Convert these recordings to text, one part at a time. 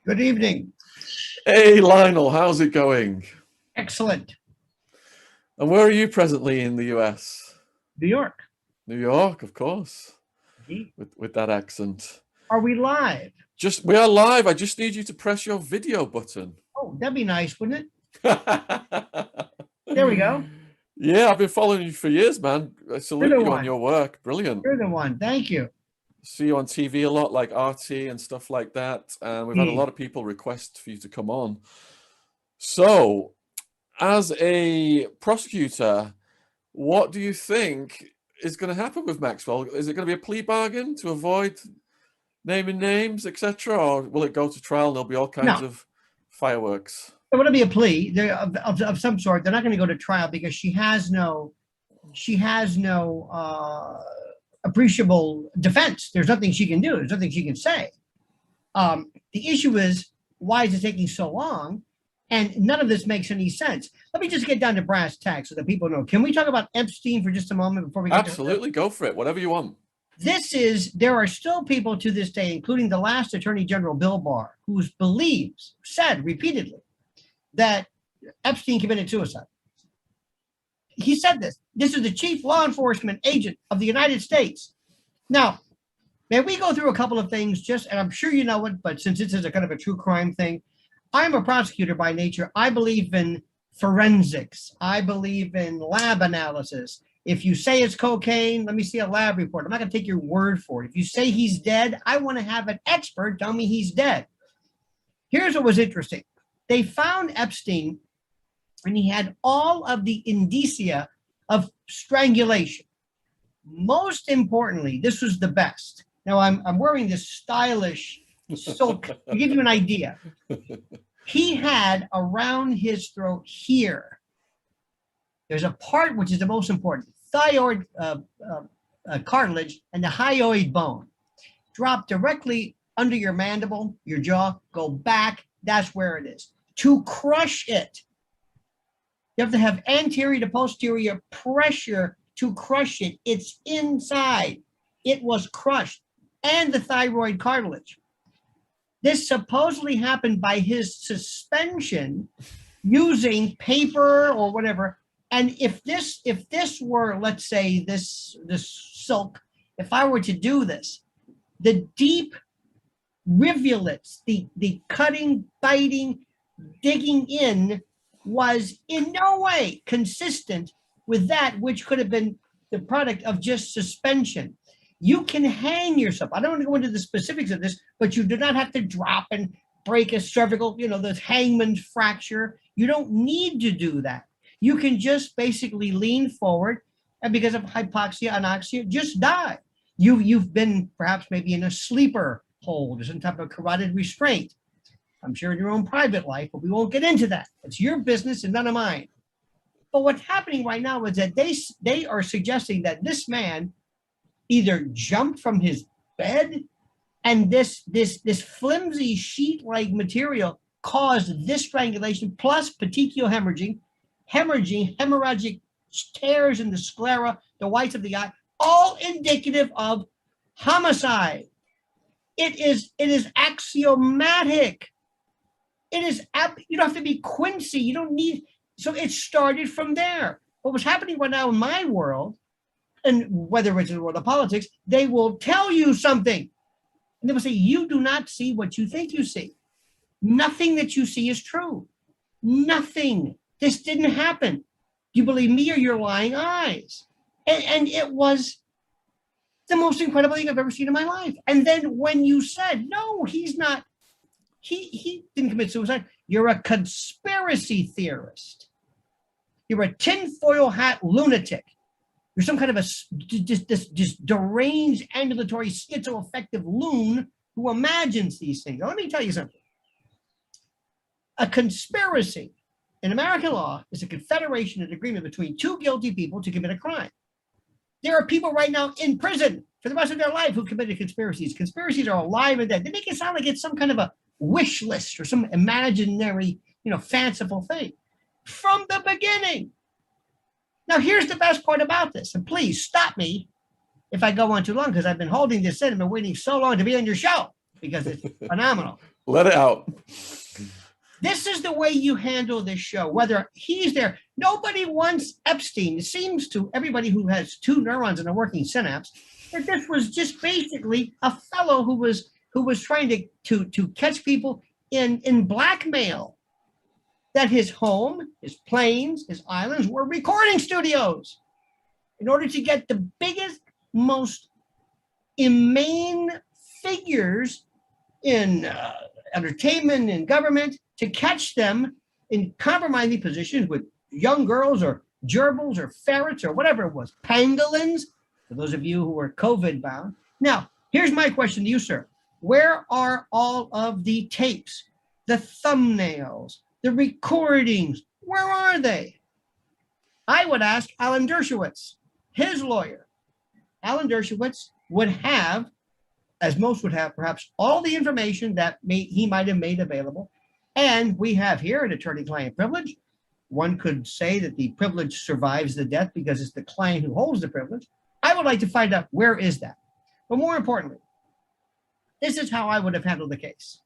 Good evening. Hey Lionel, how's it going? Excellent. And where are you presently in the US? New York. New York, of course, Indeed. with that accent. Are we live? We are live. I just need you to press your video button. Oh, that'd be nice, wouldn't it? Yeah, There we go. I've been following you for years, man. I You're salute the you on one. your work. Brilliant. You're the one. Thank you. See you on TV a lot, like RT and stuff like that. And we've had a lot Indeed. of people request for you to come on. So, as a prosecutor, what do you think is going to happen with Maxwell? Is it going to be a plea bargain to avoid naming names, etc., or will it go to trial and there'll be all kinds No, of fireworks? it would be a plea of some sort. They're not going to go to trial because she has no appreciable defense. There's nothing she can do. There's nothing she can say. The issue is, why is it taking so long? And none of this makes any sense. Let me just get down to brass tacks so that people know. Can we talk about Epstein for just a moment before we get Absolutely, go for it. Whatever you want. there are still people to this day, including the last Attorney General, Bill Barr, who said repeatedly that Epstein committed suicide. He said this. This is the chief law enforcement agent of the United States. Now, may we go through a couple of things and I'm sure you know it, but since this is a kind of a true crime thing, I'm a prosecutor by nature. I believe in forensics. I believe in lab analysis. If you say it's cocaine, let me see a lab report. I'm not going to take your word for it. If you say he's dead, I want to have an expert tell me he's dead. Here's what was interesting. They found Epstein, and he had all of the indicia of strangulation. Most importantly, this was the best. Now, I'm wearing this stylish silk to give you an idea. He had around his throat here, there's a part which is the most important, thyroid cartilage and the hyoid bone. Drop directly under your mandible, your jaw, go back, that's where it is. To crush it, you have to have anterior to posterior pressure to crush it. It's inside. It was crushed. And the thyroid cartilage. This supposedly happened by his suspension using paper or whatever. And if this were, let's say, this silk, if I were to do this, the deep rivulets, the cutting, biting, digging in was in no way consistent with that which could have been the product of just suspension. You can hang yourself. I don't want to go into the specifics of this, but you do not have to drop and break a cervical, the hangman's fracture. You don't need to do that. You can just basically lean forward, and because of hypoxia, anoxia, just die. You've been perhaps maybe in a sleeper hold or some type of carotid restraint. I'm sure in your own private life, but we won't get into that. It's your business and none of mine. But what's happening right now is that they are suggesting that this man either jumped from his bed and this flimsy sheet-like material caused this strangulation plus petechial hemorrhagic tears in the sclera, the whites of the eye, all indicative of homicide. It is axiomatic. It is, you don't have to be Quincy. You don't need, so it started from there. What was happening right now in my world, and whether it's in the world of politics, they will tell you something. And they will say, you do not see what you think you see. Nothing that you see is true. Nothing. This didn't happen. Do you believe me or your lying eyes? And it was the most incredible thing I've ever seen in my life. And then when you said, no, he's not, he didn't commit suicide, you're a conspiracy theorist. You're a tinfoil hat lunatic. You're some kind of just deranged, ambulatory, schizoaffective loon who imagines these things. Now, let me tell you something. A conspiracy in American law is a confederation and agreement between two guilty people to commit a crime. There are people right now in prison for the rest of their life who committed conspiracies. Conspiracies are alive and dead. They make it sound like it's some kind of a wish list or some imaginary, fanciful thing. From the beginning. Now, here's the best part about this, and please stop me if I go on too long, because I've been holding this in and been waiting so long to be on your show. because it's phenomenal. Let it out. This is the way you handle this show, whether he's there. Nobody wants Epstein. It seems to everybody who has two neurons in a working synapse that this was just basically a fellow who was trying to catch people in blackmail. That his home, his planes, his islands were recording studios in order to get the biggest, most inane figures in entertainment and government to catch them in compromising positions with young girls or gerbils or ferrets or whatever it was, pangolins, for those of you who are COVID bound. Now, here's my question to you, sir. Where are all of the tapes, the thumbnails, the recordings? Where are they? I would ask Alan Dershowitz, his lawyer. Alan Dershowitz would have, as most would have, perhaps all the information that he might have made available. And we have here an attorney-client privilege. One could say that the privilege survives the death because it's the client who holds the privilege. I would like to find out where is that. But more importantly, this is how I would have handled the case.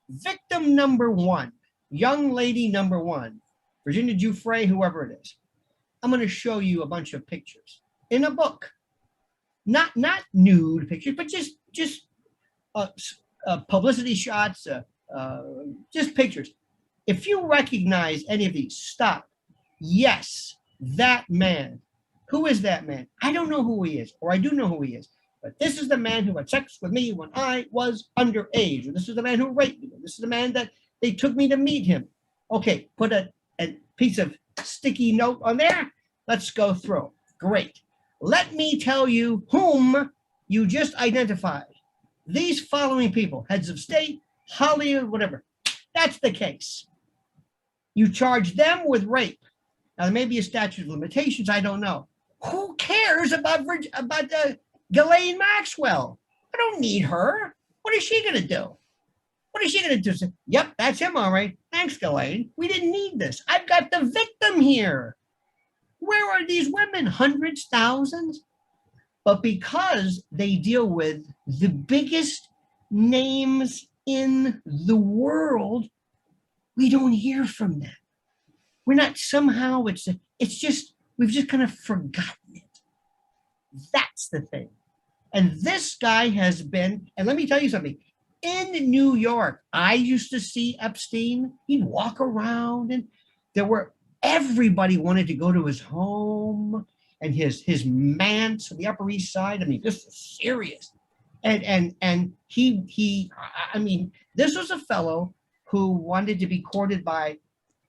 Victim number one, young lady number one, Virginia Giuffre, whoever it is. I'm going to show you a bunch of pictures in a book. Not nude pictures, but just publicity shots, just pictures. If you recognize any of these, stop. Yes, that man. Who is that man? I don't know who he is, or I do know who he is. But this is the man who had sex with me when I was underage. Or this is the man who raped me. This is the man that they took me to meet him. Okay, put a piece of sticky note on there. Let's go through. Great. Let me tell you whom you just identified. These following people, heads of state, Hollywood, whatever. That's the case. You charge them with rape. Now, there may be a statute of limitations. I don't know. Who cares about Ghislaine Maxwell? I don't need her. What is she going to do? What is she going to do? Say, yep, that's him, all right. Thanks, Ghislaine. We didn't need this. I've got the victim here. Where are these women? Hundreds, thousands? But because they deal with the biggest names in the world, we don't hear from them. We're not somehow, it's just, we've just kind of forgotten it. That's the thing. And this guy has been, and let me tell you something, in New York, I used to see Epstein. He'd walk around and everybody wanted to go to his home and his manse on the Upper East Side. I mean, this was serious. And he, I mean, this was a fellow who wanted to be courted by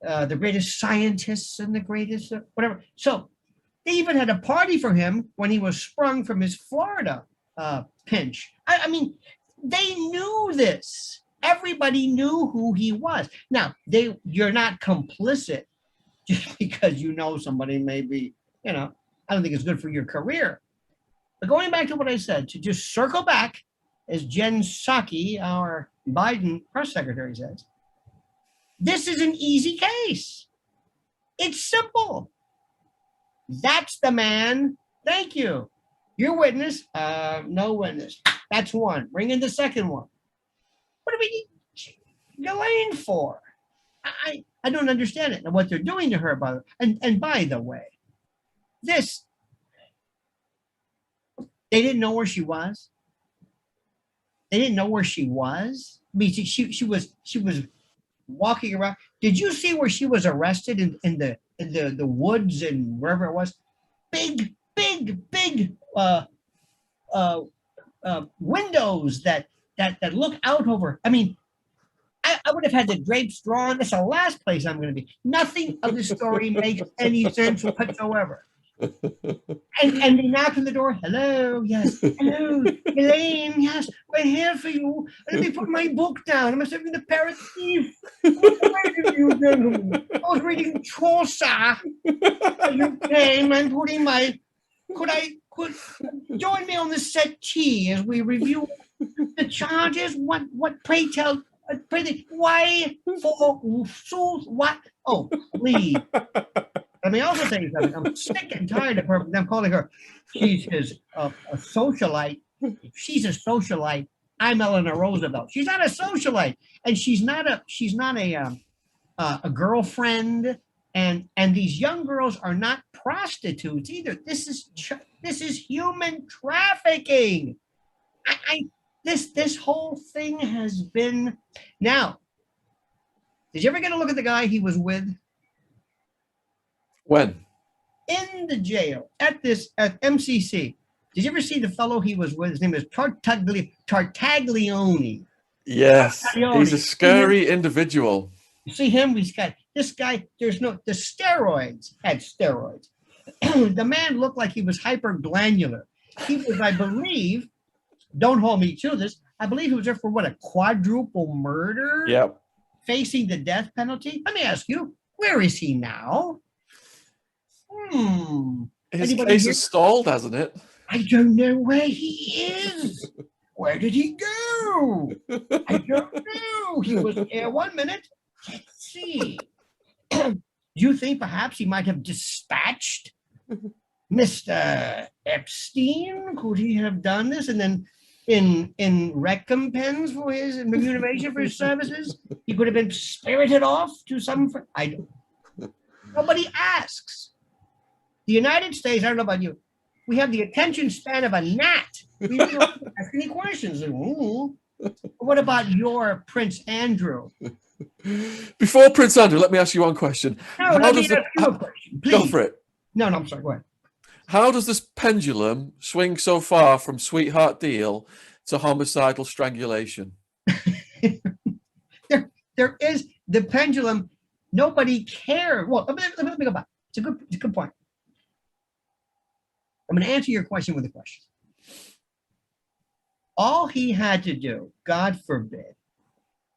the greatest scientists and the greatest whatever. So they even had a party for him when he was sprung from his Florida pinch. I mean, they knew this. Everybody knew who he was. Now, you're not complicit just because you know somebody maybe, I don't think it's good for your career. But going back to what I said, to just circle back, as Jen Psaki, our Biden press secretary, says, this is an easy case. It's simple. That's the man. Thank you. Your witness, no witness. That's one. Bring in the second one. What do we need Ghislaine for? I don't understand it and what they're doing to her. And by the way, they didn't know where she was. They didn't know where she was. I mean, she was walking around. Did you see where she was arrested in the woods and wherever it was? Big windows that look out over. I mean, I would have had the drapes drawn. That's the last place I'm going to be. Nothing of the story makes any sense whatsoever. And they knock on the door. Hello, yes. Hello, Elaine, yes. We're here for you. Let me put my book down. I'm serving the parrot thief. I was reading Chaucer. You came and putting my. Could join me on the settee as we review the charges? What? Pray tell. Why for fools? What? Oh, please. Let me also tell you something. I'm sick and tired of her. I'm calling her. She's a socialite. She's a socialite. I'm Eleanor Roosevelt. She's not a socialite, and she's not a girlfriend. And these young girls are not prostitutes either. This is human trafficking. This whole thing has been. Now, did you ever get a look at the guy he was with When? in the jail at MCC? Did you ever see the fellow he was with? His name is Tartaglione. Yes, Tartaglione. he's a scary individual. You see him? He's got this guy. The steroids had steroids. The man looked like he was hyperglandular. He was, I believe, don't hold me to this, I believe he was there for what, a quadruple murder? Yep. Facing the death penalty? Let me ask you, where is he now? His Anybody case here? has stalled, hasn't it? I don't know where he is. Where did he go? I don't know. He was here 1 minute. Let's see. Do you think perhaps he might have dispatched Mr. Epstein? Could he have done this? And then in recompense for his remuneration for his services, he could have been spirited off to some. I don't. Nobody asks. The United States, I don't know about you, we have the attention span of a gnat. We don't ask any questions. What about your Prince Andrew? Before Prince Andrew, let me ask you one question. No, let me ask you a question, please. Go for it. No, I'm sorry, go ahead. How does this pendulum swing so far from sweetheart deal to homicidal strangulation? There is the pendulum. Nobody cares. Well, let me go back. It's a good point. I'm going to answer your question with a question. All he had to do, God forbid,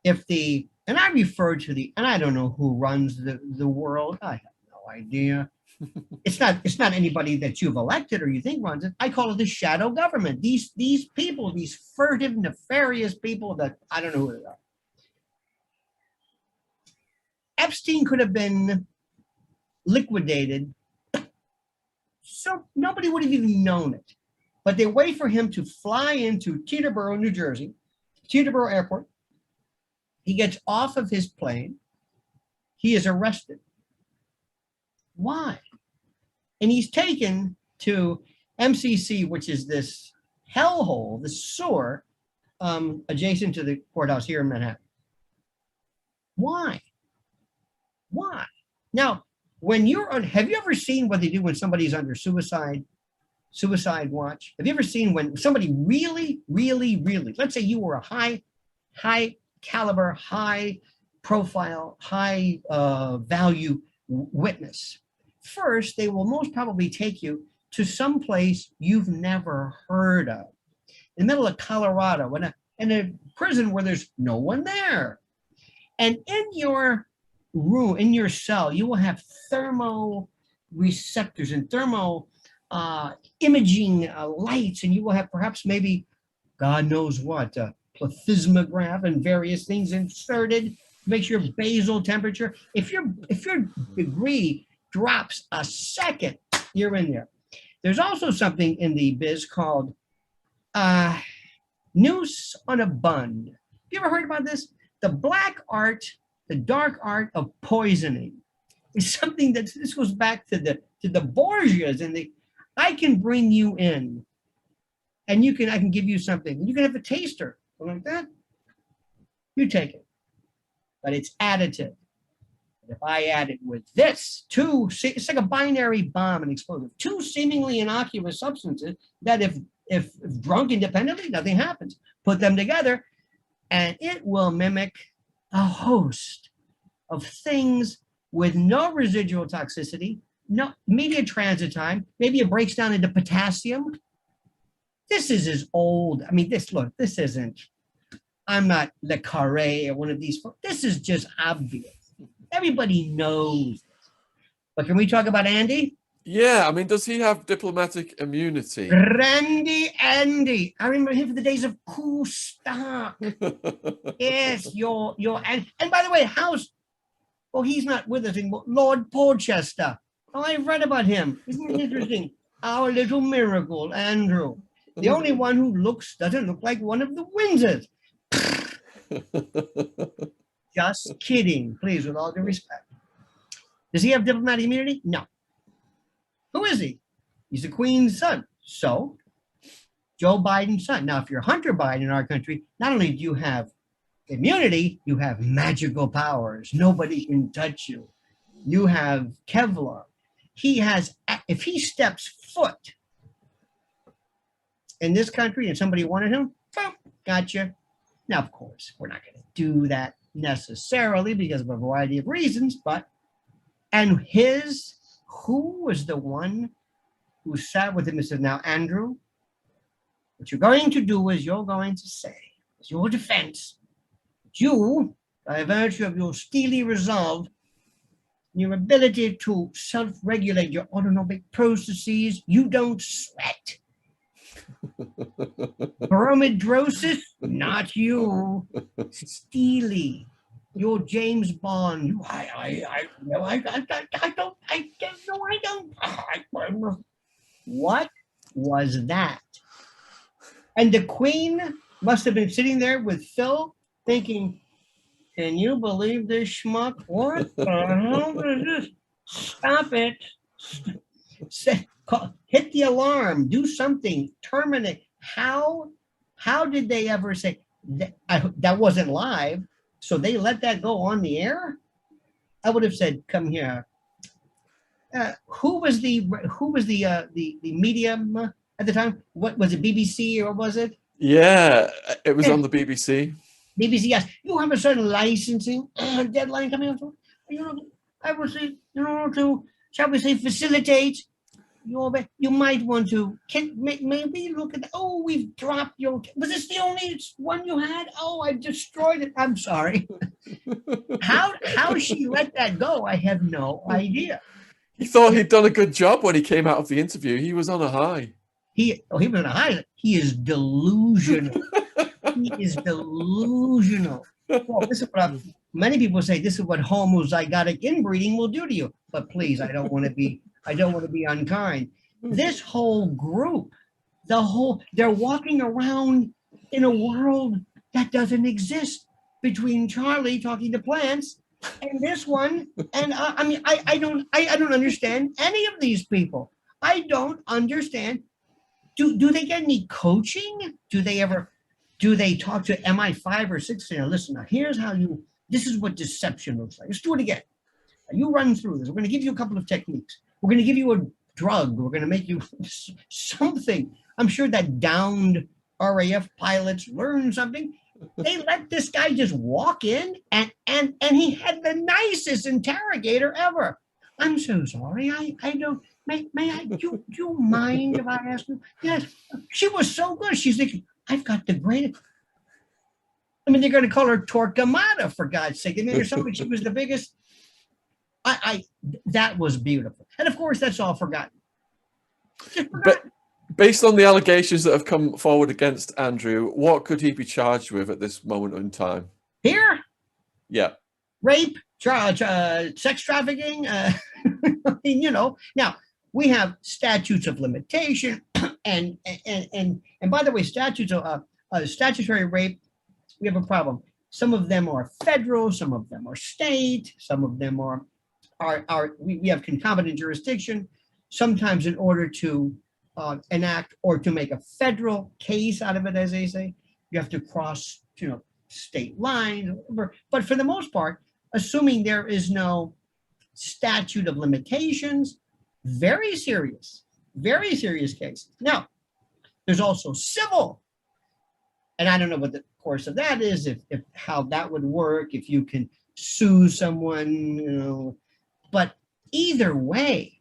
and I refer to and I don't know who runs the world. I have no idea. It's not anybody that you've elected or you think runs it. I call it the shadow government. These people, these furtive, nefarious people that I don't know who they are. Epstein could have been liquidated, so nobody would have even known it. But they wait for him to fly into Teterboro, New Jersey, Teterboro Airport. He gets off of his plane. He is arrested. Why? And he's taken to MCC, which is this hellhole, this sewer, adjacent to the courthouse here in Manhattan. Why? Now, when have you ever seen what they do when somebody's under suicide watch? Have you ever seen when somebody really, let's say you were a high caliber, high profile, high value witness? First, they will most probably take you to some place you've never heard of, in the middle of Colorado, in a prison where there's no one there. And in your room, in your cell, you will have thermo receptors and thermo imaging lights, and you will have perhaps maybe, God knows what, plethysmograph and various things inserted, makes your basal temperature. If your degree drops a second, you're in there. There's also something in the biz called noose on a bun. You ever heard about this? The black art, the dark art of poisoning is something that this goes back to the Borgias, and I can bring you in, and I can give you something. You can have a taster, something like that. You take it, but it's additive. If I add it with this, it's like a binary bomb and explosive. Two seemingly innocuous substances that if drunk independently, nothing happens. Put them together, and it will mimic a host of things with no residual toxicity, no immediate transit time. Maybe it breaks down into potassium. This is as old. I mean, this isn't, I'm not Le Carré or one of these. This is just obvious. Everybody knows. But can we talk about Andy? Yeah, I mean, does he have diplomatic immunity? Randy Andy. I remember him for the days of Cool Stock. Yes, and by the way, he's not with us anymore. Lord Porchester. Oh, I've read about him. Isn't it interesting? Our little miracle, Andrew. The only one who doesn't look like one of the Windsors. Just kidding, please, with all due respect. Does he have diplomatic immunity? No. Who is he? He's the Queen's son. So, Joe Biden's son. Now, if you're Hunter Biden in our country, not only do you have immunity, you have magical powers. Nobody can touch you. You have Kevlar. He has, if he steps foot in this country and somebody wanted him, boom, gotcha. Now, of course, we're not going to do that necessarily because of a variety of reasons, but, and who was the one who sat with him and said, now, Andrew, what you're going to do is you're going to say, as your defense, you, by virtue of your steely resolve, your ability to self-regulate your autonomic processes, you don't sweat. Bromidrosis, not you. Steely, you're James Bond. I don't. What was that? And the Queen must have been sitting there with Phil thinking, can you believe this schmuck? What the hell is this? Stop it. Hit the alarm. Do something. Terminate. How did they ever say that wasn't live? So they let that go on the air? I would have said, come here. Who was the medium at the time? What was it, BBC or what was it? Yeah, it was on the BBC. BBC, yes. You have a certain licensing deadline coming up. I would say, to, shall we say, facilitate. You might want to maybe look at. Oh, we've dropped your. Was this the only one you had? Oh, I destroyed it. I'm sorry. How she let that go? I have no idea. He thought he'd done a good job when he came out of the interview. He was on a high. He was on a high. He is delusional. He is delusional. Well, this is what many people say. This is what homozygotic inbreeding will do to you. But please, I don't want to be unkind. This whole group, they're walking around in a world that doesn't exist between Charlie talking to plants and this one. And I don't understand any of these people. I don't understand. Do they get any coaching? Do they talk to MI5 or 6? Listen, now here's how this is what deception looks like. Let's do it again. You run through this. We're going to give you a couple of techniques. We're going to give you a drug. We're going to make you something. I'm sure that downed RAF pilots learned something. They let this guy just walk in and he had the nicest interrogator ever. I'm so sorry. I don't. May I? Do you mind if I ask you? Yes. She was so good. She's thinking, I've got the greatest. I mean, they're going to call her Torquemada, for God's sake. I mean, there's something. She was the biggest. That was beautiful. And of course, that's all forgotten. But based on the allegations that have come forward against Andrew, what could he be charged with at this moment in time? Here? Yeah. Rape, sex trafficking. Now we have statutes of limitation, and by the way, statutes of statutory rape. We have a problem. Some of them are federal, some of them are state, some of them are we have concomitant jurisdiction. Sometimes in order to enact or to make a federal case out of it, as they say, you have to cross, state lines. But for the most part, assuming there is no statute of limitations, very serious case. Now, there's also civil. And I don't know what the course of that is, if how that would work, if you can sue someone, but either way.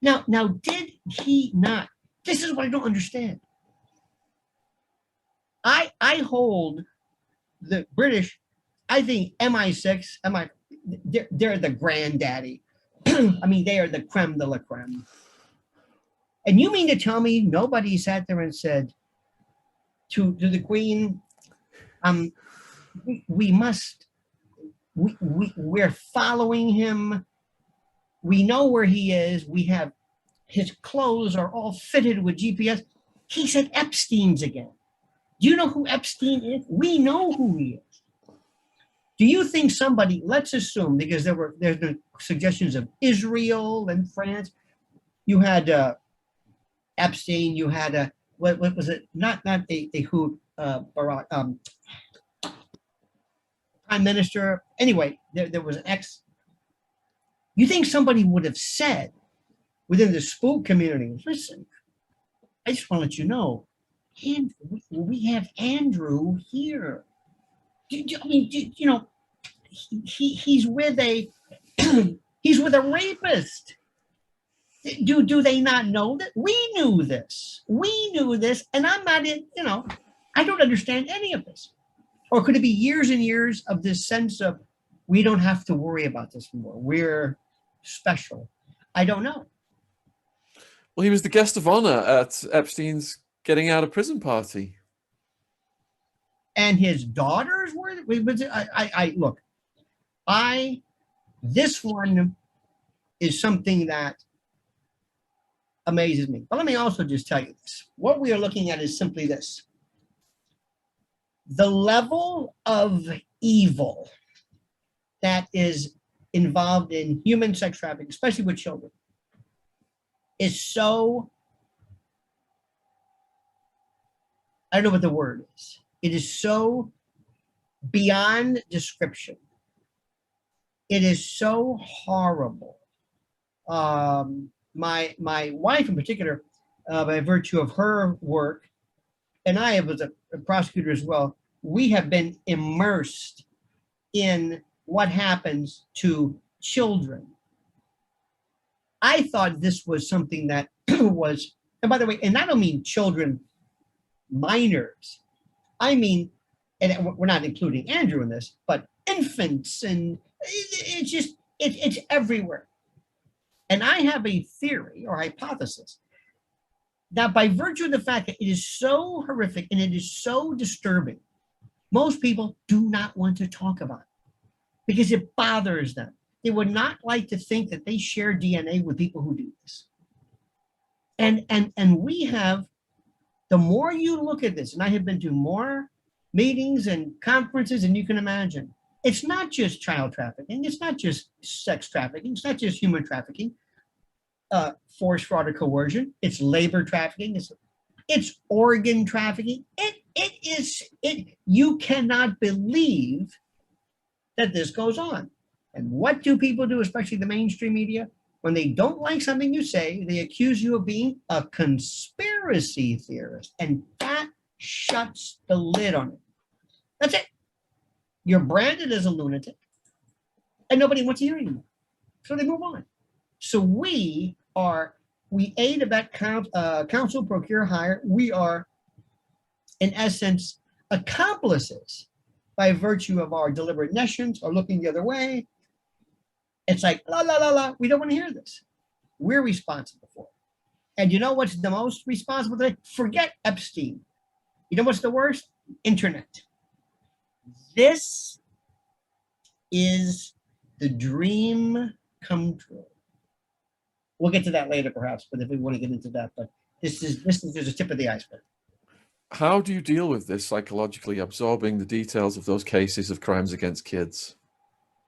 Now, did he not? This is what I don't understand. I hold the British, I think MI6, they're the granddaddy. I mean, they are the creme de la creme. And you mean to tell me nobody sat there and said to the Queen, we're following him. We know where he is. We have his clothes are all fitted with GPS. He said Epstein's again. Do you know who Epstein is? We know who he is. Do you think somebody, let's assume, because there's been suggestions of Israel and France. You had Epstein, you had what was it? Not a who Barack prime minister. Anyway, there was an ex. You think somebody would have said within the spook community, listen, I just want to let you know, Andrew, we have Andrew here. I mean, you know, he's with a he's with a rapist. Do they not know that? We knew this. We knew this, and I'm not in. You know, I don't understand any of this. Or could it be years and years of this sense of we don't have to worry about this anymore? We're special. I don't know. Well, he was the guest of honor at Epstein's getting out of prison party. And his daughters were. Look. This one is something that amazes me. But let me also just tell you this. What we are looking at is simply this. The level of evil that is involved in human sex trafficking, especially with children, is so, I don't know what the word is. It is so beyond description. It is so horrible. My wife in particular, by virtue of her work, and I was a prosecutor as well, we have been immersed in what happens to children. I thought this was something that was, and by the way, and I don't mean children, minors. I mean, and we're not including Andrew in this, but infants, and it's just, it's everywhere. And I have a theory or hypothesis that by virtue of the fact that it is so horrific and it is so disturbing, most people do not want to talk about it because it bothers them. They would not like to think that they share DNA with people who do this. And we have, the more you look at this, and I have been to more meetings and conferences than you can imagine, it's not just child trafficking, it's not just sex trafficking, it's not just human trafficking, force, fraud, or coercion, it's labor trafficking, it's organ trafficking. You cannot believe that this goes on. And what do people do, especially the mainstream media? When they don't like something you say, they accuse you of being a conspiracy theorist. And that shuts the lid on it. That's it. You're branded as a lunatic, and nobody wants to hear anymore. So they move on. So we aid, abet, counsel, procure, hire. We are, in essence, accomplices by virtue of our deliberate nescience or looking the other way. It's like, la, la, la, la. We don't want to hear this. We're responsible for it. And you know what's the most responsible thing? Forget Epstein. You know what's the worst? Internet. This is the dream come true. We'll get to that later, perhaps, but if we want to get into that, but this is just a tip of the iceberg. How do you deal with this psychologically, absorbing the details of those cases of crimes against kids?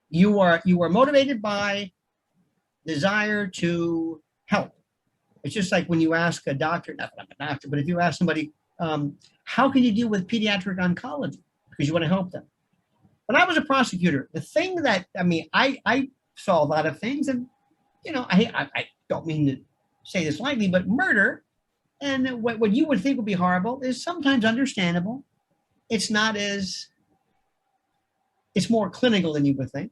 You are motivated by desire to help. It's just like when you ask a doctor, not a doctor, but if you ask somebody, how can you deal with pediatric oncology? Because you want to help them. When I was a prosecutor, the thing that, I saw a lot of things, and, I don't mean to say this lightly, but murder, and what you would think would be horrible is sometimes understandable. It's more clinical than you would think.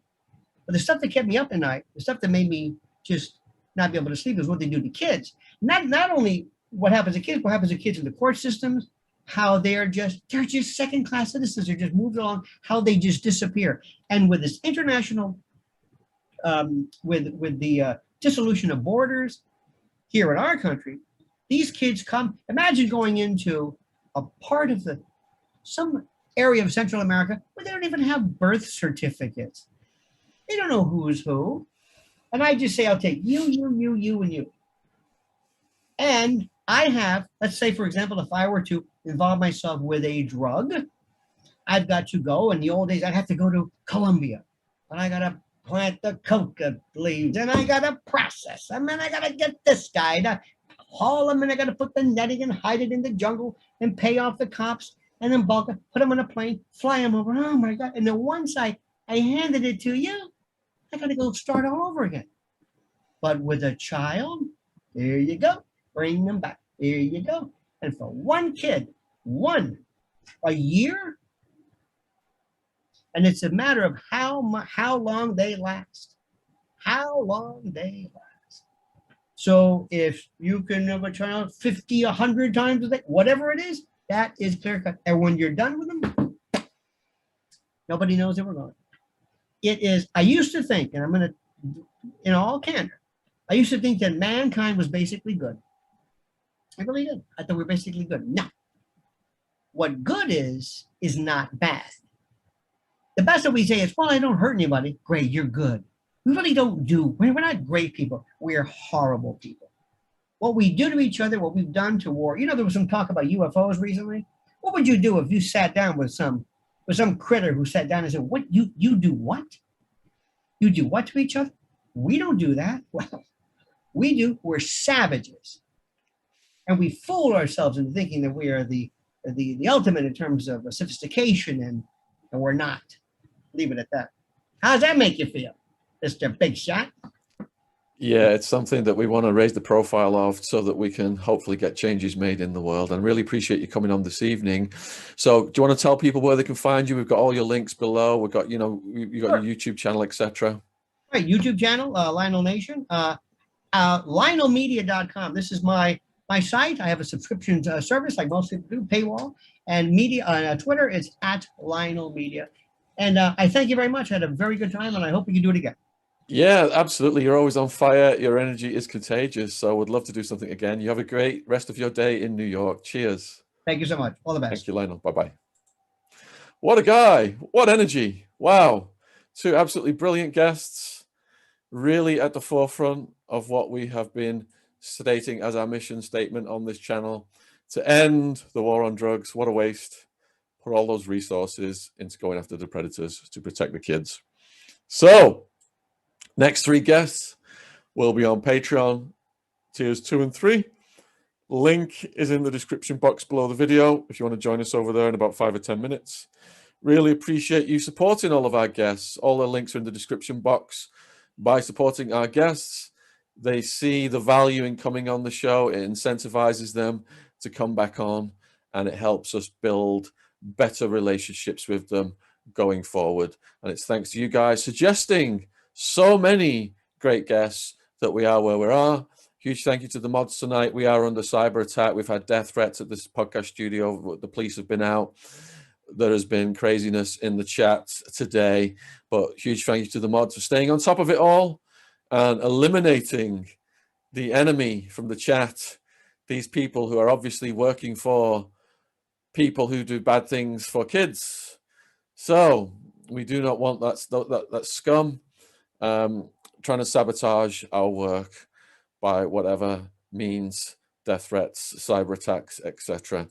But the stuff that kept me up at night, the stuff that made me just not be able to sleep is what they do to kids. Not only what happens to kids, what happens to kids in the court systems, how they're just second-class citizens. They're just moved along, how they just disappear. And with this international, with the dissolution of borders here in our country, these kids come, imagine going into a part of some area of Central America where they don't even have birth certificates. They don't know who's who. And I just say, I'll take you, and you. And I have, let's say, for example, if I were to involve myself with a drug, I've got to go. In the old days, I'd have to go to Colombia, and I got to plant the coca leaves, and I got to process them, and I got to get this guy to haul them, and I got to put the netting and hide it in the jungle and pay off the cops, and then bulk it, put them on a plane, fly them over. Oh my God. And then once I handed it to you, I got to go start all over again. But with a child, there you go. Bring them back. There you go. And for one kid, a year, and it's a matter of how long they last. How long they last. So if you can have a child 50, 100 times a day, whatever it is, that is clear cut. And when you're done with them, nobody knows they were gone. It is, I used to think, and I'm going to, in all candor, I used to think that mankind was basically good. I really did. I thought we were basically good. No. What good is not bad. The best that we say is, well, I don't hurt anybody. Great, you're good. We really don't do, we're not great people. We're horrible people. What we do to each other, what we've done to war. You know, there was some talk about UFOs recently. What would you do if you sat down with some critter who sat down and said, what, you do what? You do what to each other? We don't do that. Well, we do. We're savages. And we fool ourselves into thinking that we are the ultimate in terms of sophistication, and we're not. Leave it at that. How does that make you feel, Mr. Big Shot? Yeah, it's something that we want to raise the profile of so that we can hopefully get changes made in the world. And really appreciate you coming on this evening. So do you want to tell people where they can find you? We've got all your links below. We've got, you got your YouTube channel, etc. Right, YouTube channel, Lionel Nation, lionelmedia.com. This is my site. I have a subscription service like most people do, paywall, and media on Twitter. It's at Lionel Media. And I thank you very much. I had a very good time, and I hope we can do it again. Yeah, absolutely. You're always on fire. Your energy is contagious. So I would love to do something again. You have a great rest of your day in New York. Cheers. Thank you so much. All the best. Thank you, Lionel. Bye-bye. What a guy. What energy. Wow. Two absolutely brilliant guests, really at the forefront of what we have been stating as our mission statement on this channel, to end the war on drugs. What a waste. Put all those resources into going after the predators to protect the kids. So next three guests will be on Patreon, tiers 2 and 3. Link is in the description box below the video if you want to join us over there in about 5 or 10 minutes. Really appreciate you supporting all of our guests. All the links are in the description box. By supporting our guests, they see the value in coming on the show. It incentivizes them to come back on, and it helps us build better relationships with them going forward. And it's thanks to you guys suggesting so many great guests that we are where we are. Huge thank you to the mods tonight. We are under cyber attack. We've had death threats at this podcast studio. The police have been out. There has been craziness in the chat today, but huge thank you to the mods for staying on top of it all and eliminating the enemy from the chat. These people who are obviously working for people who do bad things for kids. So we do not want that scum trying to sabotage our work by whatever means, death threats, cyber attacks, etc.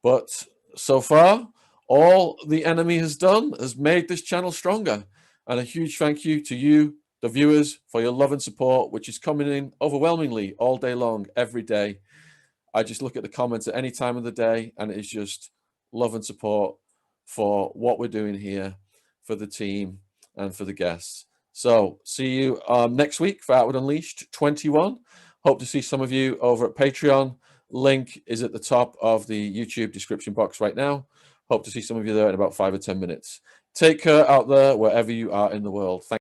But so far, all the enemy has done has made this channel stronger. And a huge thank you to you, the viewers, for your love and support, which is coming in overwhelmingly all day long, every day. I just look at the comments at any time of the day, and it's just love and support for what we're doing here, for the team, and for the guests. So see you next week for Attwood Unleashed 21. Hope to see some of you over at Patreon. Link is at the top of the YouTube description box right now. Hope to see some of you there in about 5 or 10 minutes. Take care out there wherever you are in the world. Thank